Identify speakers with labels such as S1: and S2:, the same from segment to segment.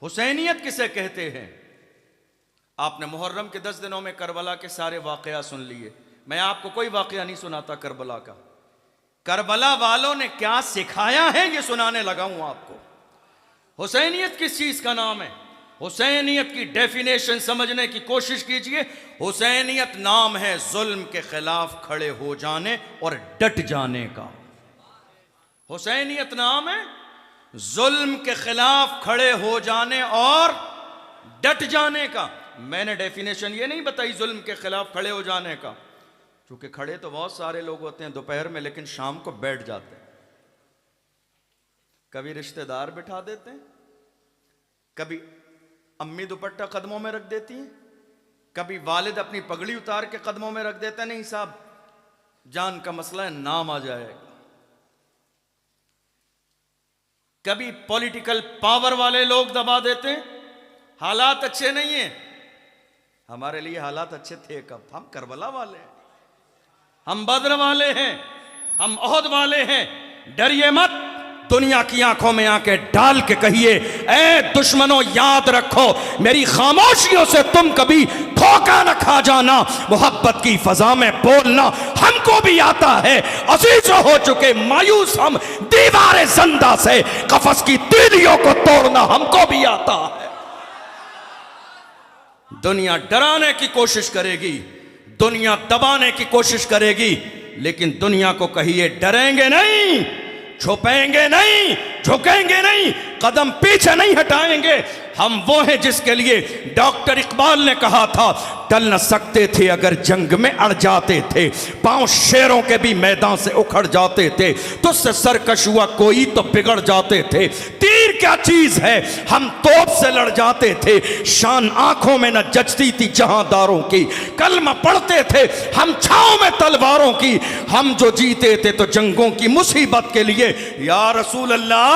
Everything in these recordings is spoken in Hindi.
S1: हुसैनियत किसे कहते हैं? आपने मुहर्रम के 10 दिनों में करबला के सारे वाकया सुन लिए। मैं आपको कोई वाकया नहीं सुनाता करबला का। करबला वालों ने क्या सिखाया है ये सुनाने लगा हूं आपको। हुसैनियत किस चीज का नाम है? हुसैनियत की डेफिनेशन समझने की कोशिश कीजिए। हुसैनियत नाम है जुल्म के खिलाफ खड़े हो जाने और डट जाने का। हुसैनियत नाम है जुल्म के खिलाफ खड़े हो जाने और डट जाने का। मैंने डेफिनेशन ये नहीं बताई जुल्म के खिलाफ खड़े हो जाने का, क्योंकि खड़े तो बहुत सारे लोग होते हैं दोपहर में, लेकिन शाम को बैठ जाते हैं। कभी रिश्तेदार बिठा देते हैं, कभी अम्मी दुपट्टा कदमों में रख देती हैं, कभी वालिद अपनी पगड़ी उतार के कदमों में रख देते हैं। नहीं साहब, जान का मसला है, नाम आ जाएगा। कभी पॉलिटिकल पावर वाले लोग दबा देते हैं। हालात अच्छे नहीं है। हमारे लिए हालात अच्छे थे कब? हम करबला वाले हैं, हम बद्र वाले हैं, हम ओहद वाले हैं। डरिए मत, दुनिया की आंखों में आंखें डाल के कहिए, ऐ दुश्मनों याद रखो, मेरी खामोशियों से तुम कभी धोखा न खा जाना। मोहब्बत की फजा में बोलना हमको भी आता है। अजीज हो चुके मायूस हम दीवार जिंदा से, कफस की तीलियों को तोड़ना हमको भी आता है। दुनिया डराने की कोशिश करेगी, दुनिया दबाने की कोशिश करेगी, लेकिन दुनिया को कहिए डरेंगे नहीं, छुपेंगे नहीं, झुकेंगे नहीं, कदम पीछे नहीं हटाएंगे। हम वो हैं जिसके लिए डॉक्टर इकबाल ने कहा था, टल न सकते थे अगर जंग में अड़ जाते थे, पांव शेरों के भी मैदान से उखड़ जाते थे, तुझसे सरकश हुआ कोई तो बिगड़ जाते थे। तीर क्या चीज है, हम तोप से लड़ जाते थे, शान आंखों में न जचती थी जहांदारों की, कलमा पढ़ते थे हम छांव में तलवारों की, हम जो जीते थे तो जंगों की मुसीबत के लिए या रसूल अल्लाह,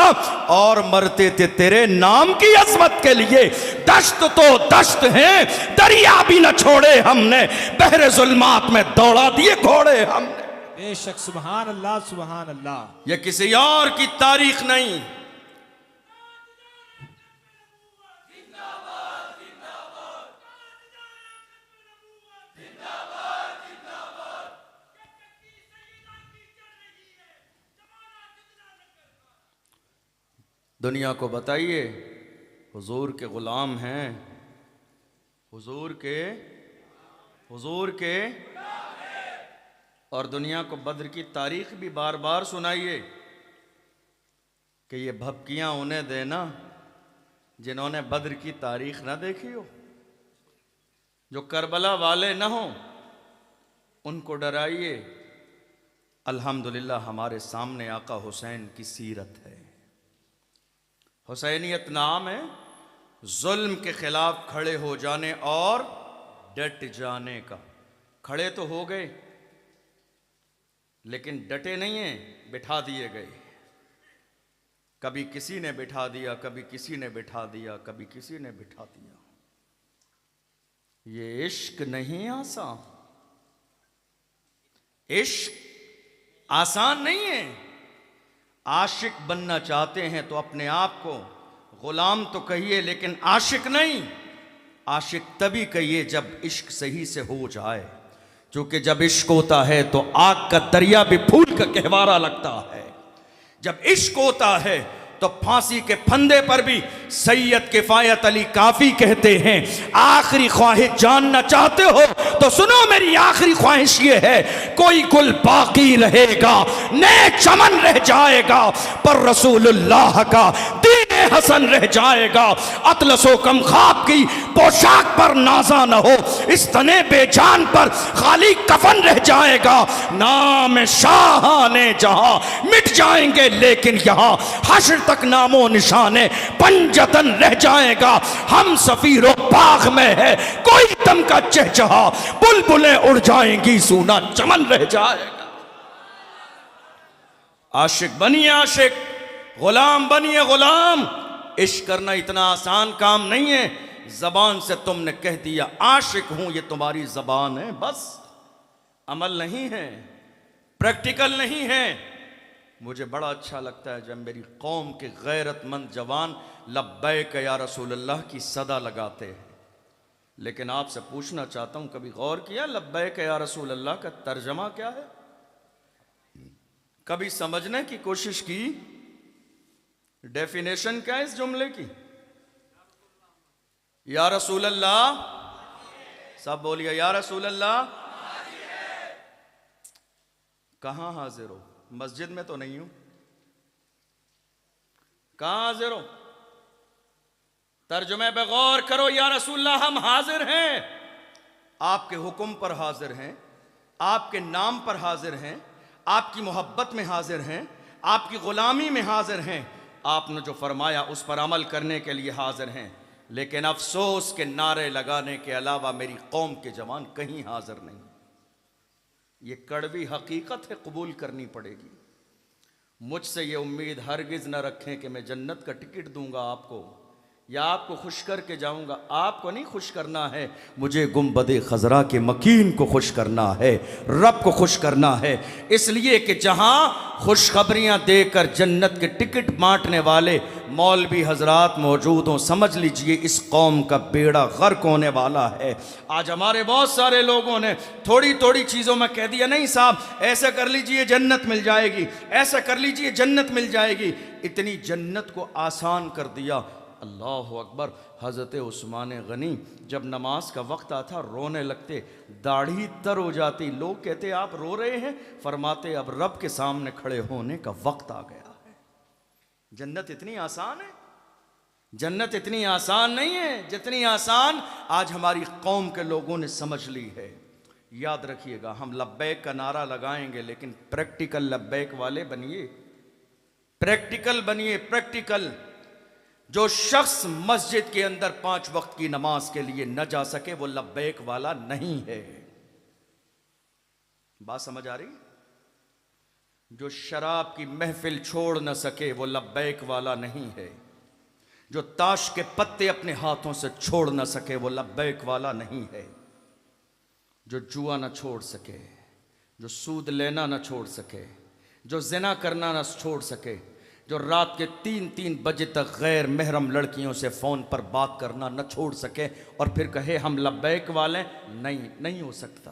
S1: और मरते थे तेरे नाम की अजमत के लिए। दश्त तो दश्त है, दरिया भी न छोड़े हमने, बहरे जुल्मात में दौड़ा दिए घोड़े हमने।
S2: बेशक, सुभान अल्लाह, सुभान अल्लाह।
S1: यह किसी और की तारीख नहीं। दुनिया को बताइए हुजूर के गुलाम हैं, हुजूर के और दुनिया को बद्र की तारीख भी बार बार सुनाइए कि ये भपकियां उन्हें देना जिन्होंने बद्र की तारीख ना देखी हो, जो करबला वाले ना हो, उनको डराइए। अल्हम्दुलिल्लाह हमारे सामने आका हुसैन की सीरत है। हुसैनियत नाम है जुल्म के खिलाफ खड़े हो जाने और डट जाने का। खड़े तो हो गए, लेकिन डटे नहीं हैं, बिठा दिए गए। कभी किसी ने बिठा दिया, कभी किसी ने बिठा दिया, कभी किसी ने बिठा दिया। ये इश्क नहीं आसान, इश्क आसान नहीं है। आशिक बनना चाहते हैं तो अपने आप को गुलाम तो कहिए, लेकिन आशिक नहीं। आशिक तभी कहिए जब इश्क सही से हो जाए, क्योंकि जब इश्क होता है तो आग का दरिया भी फूल का कहवारा लगता है। जब इश्क होता है तो फांसी के फंदे पर भी सैयद किफायत अली काफी कहते हैं, आखिरी ख्वाहिश जानना चाहते हो तो सुनो मेरी आखिरी ख्वाहिश ये है, कोई गुल बाकी रहेगा, नए चमन रह जाएगा, पर रसूलुल्लाह का दीन हसन रह जाएगा। अतलसो कम खाब की पोशाक पर नाजा न हो, इस तने बेजान पर खाली कफन रह जाएगा। नाम शाहाने जहां मिट जाएंगे, लेकिन यहां हश्र तक नामो निशाने पंजतन रह जाएगा। हम सफीरो बाग में है कोई दम का चहचहा, बुलबुलें उड़ जाएंगी, सूना चमन रह जाएगा। आशिक बनिए आशिक, गुलाम बनिए गुलाम। इश्क करना इतना आसान काम नहीं है। जबान से तुमने कह दिया आशिक हूं, ये तुम्हारी जबान है, बस अमल नहीं है, प्रैक्टिकल नहीं है। मुझे बड़ा अच्छा लगता है जब मेरी कौम के गैरतमंद जवान लब्बैक या रसूल अल्लाह की सदा लगाते हैं। लेकिन आपसे पूछना चाहता हूं, कभी गौर किया लब्बैक या रसूल अल्लाह का तर्जमा क्या है? कभी समझने की कोशिश की डेफिनेशन क्या है इस जुमले की? या रसूल अल्लाह, सब बोलिए या रसूल अल्लाह। कहां हाजिर हो? मस्जिद में तो नहीं हूं। कहां हाजिर हो? तर्जुमे पे गौर करो। या रसूलल्लाह, हम हाजिर हैं, आपके हुक्म पर हाजिर हैं, आपके नाम पर हाजिर हैं, आपकी मोहब्बत में हाजिर हैं, आपकी गुलामी में हाजिर हैं, आपने जो फरमाया उस पर अमल करने के लिए हाजिर हैं। लेकिन अफसोस के नारे लगाने के अलावा मेरी कौम के जवान कहीं हाजिर नहीं। ये कड़वी हकीकत है, कबूल करनी पड़ेगी। मुझसे ये उम्मीद हरगिज न रखें कि मैं जन्नत का टिकट दूंगा आपको या आपको खुश करके जाऊंगा। आपको नहीं खुश करना है, मुझे गुंबदे खजरा के मकीन को खुश करना है, रब को खुश करना है। इसलिए कि जहां खुशखबरियां देकर जन्नत के टिकट बांटने वाले मौलवी हजरात मौजूद हों, समझ लीजिए इस कौम का बेड़ा गर्क होने वाला है। आज हमारे बहुत सारे लोगों ने थोड़ी थोड़ी चीज़ों में कह दिया, नहीं साहब ऐसा कर लीजिए जन्नत मिल जाएगी, ऐसा कर लीजिए जन्नत मिल जाएगी। इतनी जन्नत को आसान कर दिया। अल्लाह अकबर। हज़रत उस्मान गनी जब नमाज का वक्त आता रोने लगते, दाढ़ी तर हो जाती। लोग कहते आप रो रहे हैं? फरमाते अब रब के सामने खड़े होने का वक्त आ गया है। जन्नत इतनी आसान है? जन्नत इतनी आसान नहीं है जितनी आसान आज हमारी कौम के लोगों ने समझ ली है। याद रखिएगा, हम लब्बैक का नारा लगाएंगे लेकिन प्रैक्टिकल लब्बैक वाले बनिए, प्रैक्टिकल बनिए, प्रैक्टिकल। जो शख्स मस्जिद के अंदर 5 वक्त की नमाज के लिए न जा सके वो लब्बैक वाला नहीं है। बात समझ आ रही? जो शराब की महफिल छोड़ न सके वो लब्बैक वाला नहीं है। जो ताश के पत्ते अपने हाथों से छोड़ न सके वो लब्बैक वाला नहीं है। जो जुआ न छोड़ सके, जो सूद लेना न छोड़ सके, जो जिना करना न छोड़ सके, जो रात के 3-3 बजे तक गैर महरम लड़कियों से फ़ोन पर बात करना न छोड़ सके और फिर कहे हम लब्बैक वाले, नहीं, नहीं हो सकता।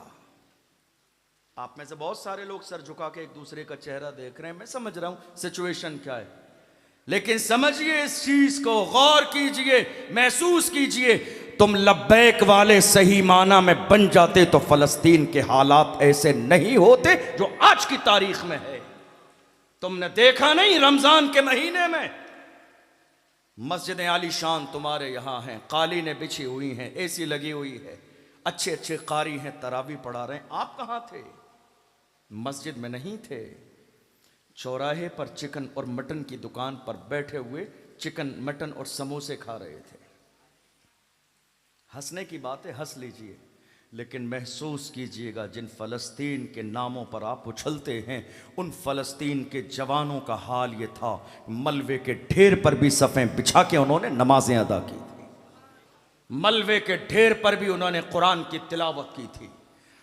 S1: आप में से बहुत सारे लोग सर झुका के एक दूसरे का चेहरा देख रहे हैं, मैं समझ रहा हूं सिचुएशन क्या है, लेकिन समझिए इस चीज को, गौर कीजिए, महसूस कीजिए। तुम लब्बैक वाले सही माना में बन जाते तो फलस्तीन के हालात ऐसे नहीं होते जो आज की तारीख में है। तुमने देखा नहीं रमजान के महीने में मस्जिदें आलीशान तुम्हारे यहां हैं, कालीनें बिछी हुई हैं, एसी लगी हुई है, अच्छे अच्छे कारी हैं, तरावी पढ़ा रहे हैं। आप कहां थे? मस्जिद में नहीं थे, चौराहे पर चिकन और मटन की दुकान पर बैठे हुए चिकन मटन और समोसे खा रहे थे। हंसने की बात है, हंस लीजिए, लेकिन महसूस कीजिएगा जिन फ़लस्तीन के नामों पर आप उछलते हैं उन फ़लस्तीन के जवानों का हाल ये था, मलबे के ढेर पर भी सफ़ें बिछा के उन्होंने नमाजें अदा की थी, मलबे के ढेर पर भी उन्होंने कुरान की तिलावत की थी,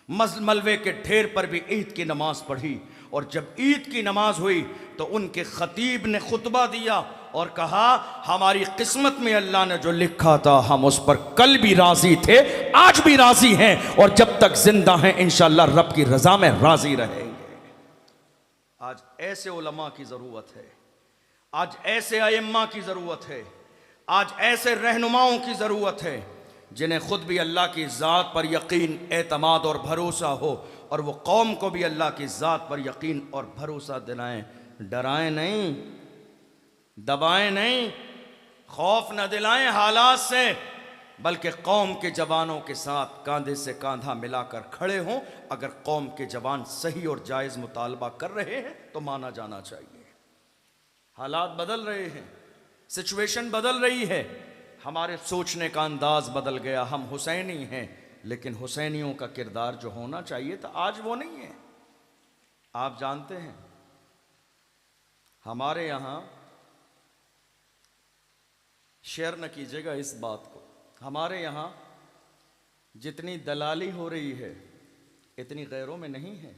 S1: मलबे के ढेर पर भी ईद की नमाज पढ़ी। और जब ईद की नमाज हुई तो उनके खतीब ने खुतबा दिया और कहा हमारी किस्मत में अल्लाह ने जो लिखा था हम उस पर कल भी राजी थे, आज भी राजी हैं और जब तक जिंदा हैं इंशाअल्लाह रब की रजा में राजी रहेंगे। आज ऐसे उलमा की ज़रूरत है, आज ऐसे अइम्मा की ज़रूरत है, आज ऐसे रहनुमाओं की ज़रूरत है जिन्हें खुद भी अल्लाह की ज़ात पर यकीन, एतमाद और भरोसा हो और वो कौम को भी अल्लाह की ज़ात पर यकीन और भरोसा दिलाएं। डराएं नहीं, दबाएं नहीं, खौफ न दिलाएं हालात से, बल्कि कौम के जवानों के साथ कांधे से कांधा मिलाकर खड़े हों। अगर कौम के जवान सही और जायज़ मुतालबा कर रहे हैं तो माना जाना चाहिए। हालात बदल रहे हैं, सिचुएशन बदल रही है, हमारे सोचने का अंदाज बदल गया। हम हुसैनी हैं लेकिन हुसैनियों का किरदार जो होना चाहिए था आज वो नहीं है। आप जानते हैं हमारे यहाँ, शेयर न कीजिएगा इस बात को, हमारे यहाँ जितनी दलाली हो रही है इतनी गैरों में नहीं है।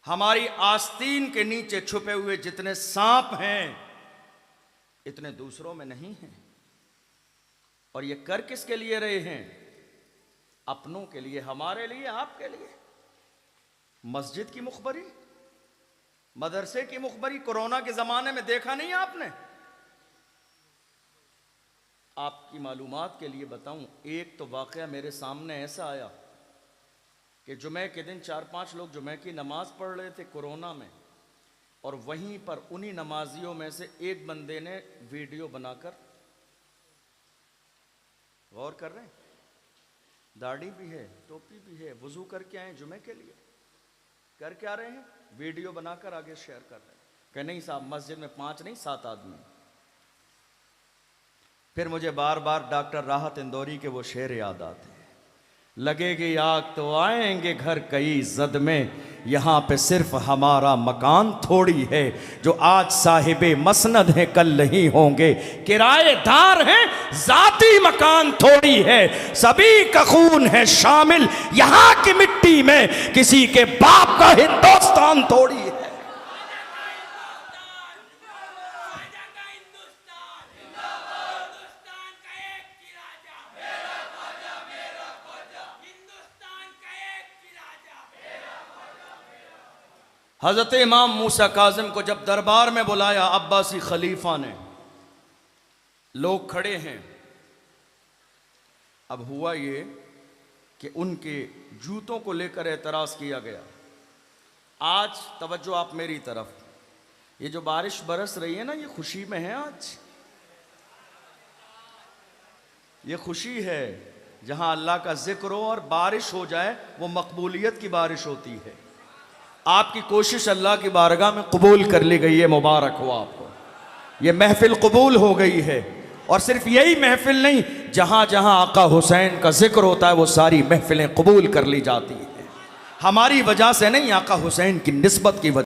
S1: हमारी आस्तीन के नीचे छुपे हुए जितने सांप हैं इतने दूसरों में नहीं हैं। और ये कर किसके लिए रहे हैं? अपनों के लिए, हमारे लिए, आपके लिए। मस्जिद की मुखबरी, मदरसे की मुखबरी कोरोना के जमाने में देखा नहीं आपने? आपकी मालूमात के लिए बताऊं, एक तो वाकया मेरे सामने ऐसा आया कि जुमे के दिन 4-5 लोग जुमे की नमाज पढ़ रहे थे कोरोना में, और वहीं पर उन्हीं नमाजियों में से एक बंदे ने वीडियो बनाकर, गौर कर रहे हैं, दाढ़ी भी है, टोपी भी है, वुजू करके आए जुमे के लिए, कर क्या रहे हैं? वीडियो बनाकर आगे शेयर कर रहे हैं कि नहीं साहब मस्जिद में 5 नहीं 7 आदमी। फिर मुझे बार बार डॉक्टर राहत इंदौरी के वो शेर याद आते हैं, लगेगी आग तो आएंगे घर कई जद में, यहाँ पे सिर्फ हमारा मकान थोड़ी है, जो आज साहिबे मसनद हैं कल नहीं होंगे, किराएदार हैं जाती मकान थोड़ी है, सभी का खून है शामिल यहाँ की मिट्टी में, किसी के बाप का हिंदुस्तान थोड़ी है। हजरत इमाम मूसा काजिम को जब दरबार में बुलाया अब्बासी खलीफा ने, लोग खड़े हैं, अब हुआ ये कि उनके जूतों को लेकर एतराज़ किया गया। आज तवज्जो आप मेरी तरफ, ये जो बारिश बरस रही है ना, ये खुशी में है। आज ये खुशी है, जहां अल्लाह का जिक्र हो और बारिश हो जाए वो मकबूलियत की बारिश होती है। आपकी कोशिश अल्लाह की बारगाह में कबूल कर ली गई है, मुबारक हो आपको। ये महफिल कबूल हो गई है, और सिर्फ यही महफिल नहीं, जहां जहां आका हुसैन का जिक्र होता है वो सारी महफिलें कबूल कर ली जाती है। हमारी वजह से नहीं, आका हुसैन की निस्बत की वजह